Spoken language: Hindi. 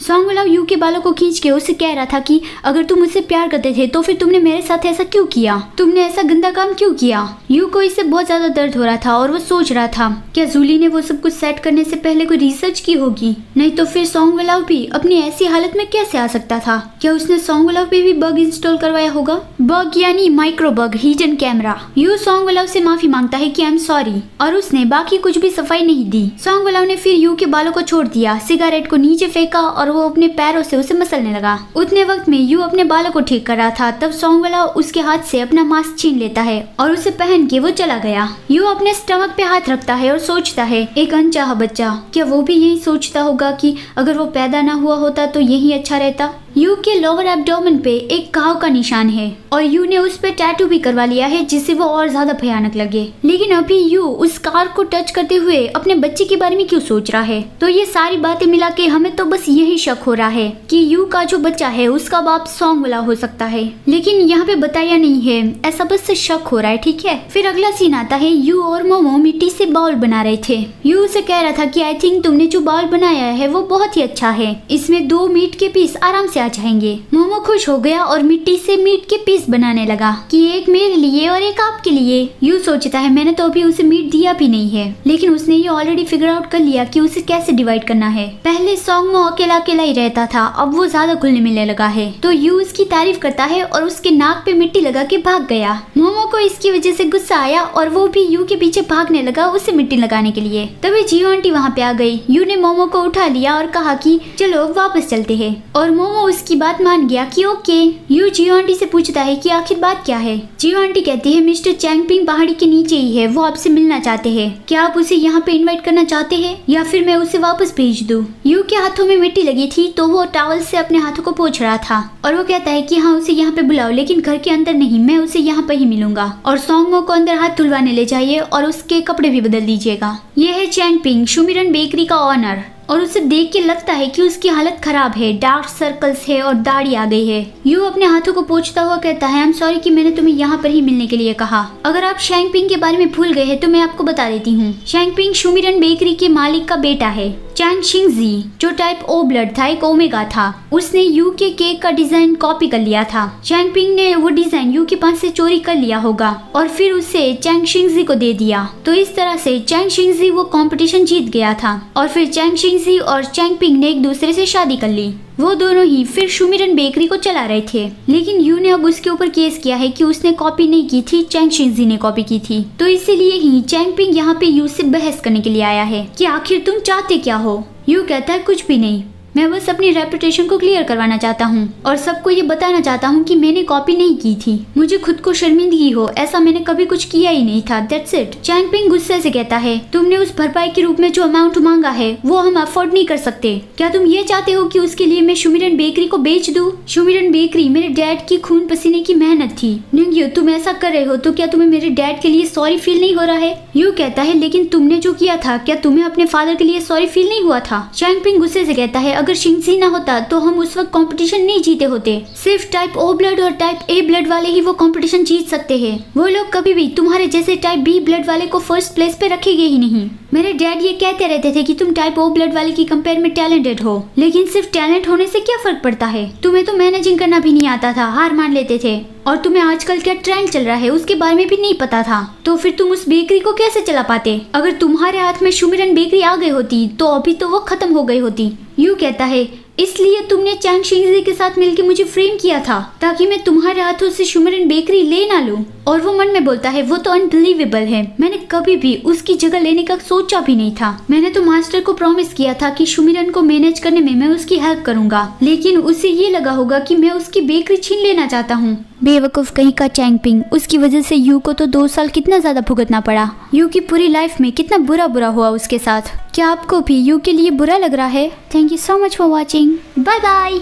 सॉन्ग वाला यू के बालों को खींच के उसे कह रहा था कि अगर तुम मुझसे प्यार करते थे तो फिर तुमने मेरे साथ ऐसा क्यों किया, तुमने ऐसा गंदा काम क्यों किया। यू को इससे बहुत ज्यादा दर्द हो रहा था और वो सोच रहा था क्या जूली ने वो सब कुछ सेट करने से पहले कोई रिसर्च की होगी, नहीं तो फिर सॉन्ग वाला भी अपनी ऐसी हालत में कैसे आ सकता था। क्या उसने सॉन्ग वाला पे भी बग इंस्टॉल करवाया होगा, बग यानी micro bug, hidden camera. You song वाला से माफी मांगता है कि आई एम सॉरी और उसने बाकी कुछ भी सफाई नहीं दी। सॉन्ग वाला ने फिर यू के बालों को छोड़ दिया, सिगारेट को नीचे फेंका और वो अपने पैरों से उसे मसलने लगा। उतने वक्त में यू अपने बालों को ठीक कर रहा था, तब सॉन्ग वाला उसके हाथ से अपना मास्क छीन लेता है और उसे पहन के वो चला गया। यू अपने स्टमक पे हाथ रखता है और सोचता है एक अनचाहा बच्चा, क्या वो भी यही सोचता होगा कि अगर वो पैदा ना हुआ होता तो यही अच्छा रहता। यू के लोअर एब्डोमेन पे एक घाव का निशान है और यू ने उस पे टैटू भी करवा लिया है जिससे वो और ज्यादा भयानक लगे। लेकिन अभी यू उस कार को टच करते हुए अपने बच्चे के बारे में क्यों सोच रहा है। तो ये सारी बातें मिला के हमें तो बस यही शक हो रहा है कि यू का जो बच्चा है उसका बाप सॉन्ग वाला हो सकता है, लेकिन यहाँ पे बताया नहीं है, ऐसा बस शक हो रहा है। ठीक है, फिर अगला सीन आता है, यू और मोमो मिट्टी से बाउल बना रहे थे। यू उसे कह रहा था कि आई थिंक तुमने जो बाउल बनाया है वो बहुत ही अच्छा है, इसमें 2 मीट के पीस आराम से आ जाएंगे। मोमो खुश हो गया और मिट्टी से मीट के पीस बनाने लगा कि एक मेरे लिए और एक आपके लिए। यू सोचता है मैंने तो अभी उसे मीट दिया भी नहीं है, लेकिन उसने ये ऑलरेडी फिगर आउट कर लिया कि उसे कैसे डिवाइड करना है। पहले सॉन्ग में अकेला अकेला ही रहता था, अब वो ज्यादा घुलने मिलने लगा है। तो यू उसकी तारीफ करता है और उसके नाक पे मिट्टी लगा के भाग गया। मोमो को इसकी वजह से गुस्सा आया और वो भी यू के पीछे भागने लगा उसे मिट्टी लगाने के लिए। तभी जियो आंटी वहाँ पे आ गई। यू ने मोमो को उठा लिया और कहा कि चलो वापस चलते हैं, और मोमो उसकी बात मान गया कि ओके। यू जियो आंटी से पूछता है कि आखिर बात क्या है। जियो आंटी कहती है मिस्टर चैंगपिंग पहाड़ी के नीचे ही है, वो आपसे मिलना चाहते हैं, क्या आप उसे यहाँ पे इनवाइट करना चाहते हैं या फिर मैं उसे वापस भेज दूँ। यू के हाथों में मिट्टी लगी थी तो वो टॉवल से अपने हाथों को पोंछ रहा था और वो कहता है कि हाँ उसे यहाँ पे बुलाओ, लेकिन घर के अंदर नहीं, मैं उसे यहाँ पे ही मिलूंगा। और सॉन्गमो को अंदर हाथ धुलवाने ले जाइए और उसके कपड़े भी बदल दीजिएगा। ये है चैंगपिंग, शुमिरन बेकरी का ऑनर, और उसे देख के लगता है कि उसकी हालत खराब है, डार्क सर्कल्स है और दाढ़ी आ गई है। यू अपने हाथों को पोंछता हुआ कहता है आई एम सॉरी कि मैंने तुम्हें यहाँ पर ही मिलने के लिए कहा। अगर आप शैंगपिंग के बारे में भूल गए हैं तो मैं आपको बता देती हूँ। शैंगपिंग शुमिरन बेकरी के मालिक का बेटा है। चैंग शिंगजी जो टाइप ओ ब्लड था, एक ओमेगा था, उसने यू के केक का डिजाइन कॉपी कर लिया था। चैंगपिंग ने वो डिजाइन यू के पास से चोरी कर लिया होगा और फिर उसे चैंग शिंगजी को दे दिया। तो इस तरह से चैंग शिंगजी वो कंपटीशन जीत गया था और फिर चैंग शिंगजी और चैंगपिंग ने एक दूसरे से शादी कर ली। वो दोनों ही फिर शुमिरन बेकरी को चला रहे थे, लेकिन यू ने अब उसके ऊपर केस किया है कि उसने कॉपी नहीं की थी, चैंग शिंगजी ने कॉपी की थी। तो इसीलिए ही चैंगपिंग यहाँ पे यू से बहस करने के लिए आया है कि आखिर तुम चाहते क्या हो। यू कहता है कुछ भी नहीं, मैं बस अपनी रेपुटेशन को क्लियर करवाना चाहता हूँ और सबको ये बताना चाहता हूँ कि मैंने कॉपी नहीं की थी, मुझे खुद को शर्मिंदगी हो, ऐसा मैंने कभी कुछ किया ही नहीं था, दैट्स इट। चैंगपिंग गुस्से से कहता है तुमने उस भरपाई के रूप में जो अमाउंट मांगा है वो हम अफोर्ड नहीं कर सकते। क्या तुम ये चाहते हो कि उसके लिए मैं शुमिरन बेकरी को बेच दूँ? शुमिरन बेकरी मेरे डैड की खून पसीने की मेहनत थी। निंग्यो तुम ऐसा कर रहे हो तो क्या तुम्हें मेरे डैड के लिए सॉरी फील नहीं हो रहा है? यू कहता है लेकिन तुमने जो किया था क्या तुम्हें अपने फादर के लिए सॉरी फील नहीं हुआ था? चैंगपिंग गुस्से से कहता है अगर शिंगजी ना होता तो हम उस वक्त कंपटीशन नहीं जीते होते, सिर्फ टाइप ओ ब्लड और टाइप ए ब्लड वाले ही वो कंपटीशन जीत सकते हैं, वो लोग कभी भी तुम्हारे जैसे टाइप बी ब्लड वाले को फर्स्ट प्लेस पे रखेंगे ही नहीं। मेरे डैड ये कहते रहते थे कि तुम टाइप ओ ब्लड वाले की कंपेयर में टैलेंटेड हो, लेकिन सिर्फ टैलेंट होने से क्या फर्क पड़ता है, तुम्हें तो मैनेजिंग करना भी नहीं आता था, हार मान लेते थे, और तुम्हें आजकल क्या ट्रेंड चल रहा है उसके बारे में भी नहीं पता था, तो फिर तुम उस बेकरी को कैसे चला पाते? अगर तुम्हारे हाथ में शुमिरन बेकरी आ गई होती तो अभी तो वो खत्म हो गई होती। यू कहता है इसलिए तुमने चैंग शिंगजी के साथ मिलकर मुझे फ्रेम किया था ताकि मैं तुम्हारे हाथों से शुमिरन बेकरी ले ना लूं। और वो मन में बोलता है वो तो अनबिलीवेबल है, मैंने कभी भी उसकी जगह लेने का सोचा भी नहीं था। मैंने तो मास्टर को प्रॉमिस किया था कि शुमिरन को मैनेज करने में मैं उसकी हेल्प करूंगा, लेकिन उसे ये लगा होगा कि मैं उसकी बेकरी छीन लेना चाहता हूँ। बेवकूफ कहीं का चैंगपिंग, उसकी वजह से यू को तो 2 साल कितना ज्यादा भुगतना पड़ा। यू की पूरी लाइफ में कितना बुरा हुआ उसके साथ। क्या आपको भी यू के लिए बुरा लग रहा है? Thank you so much for watching, bye bye.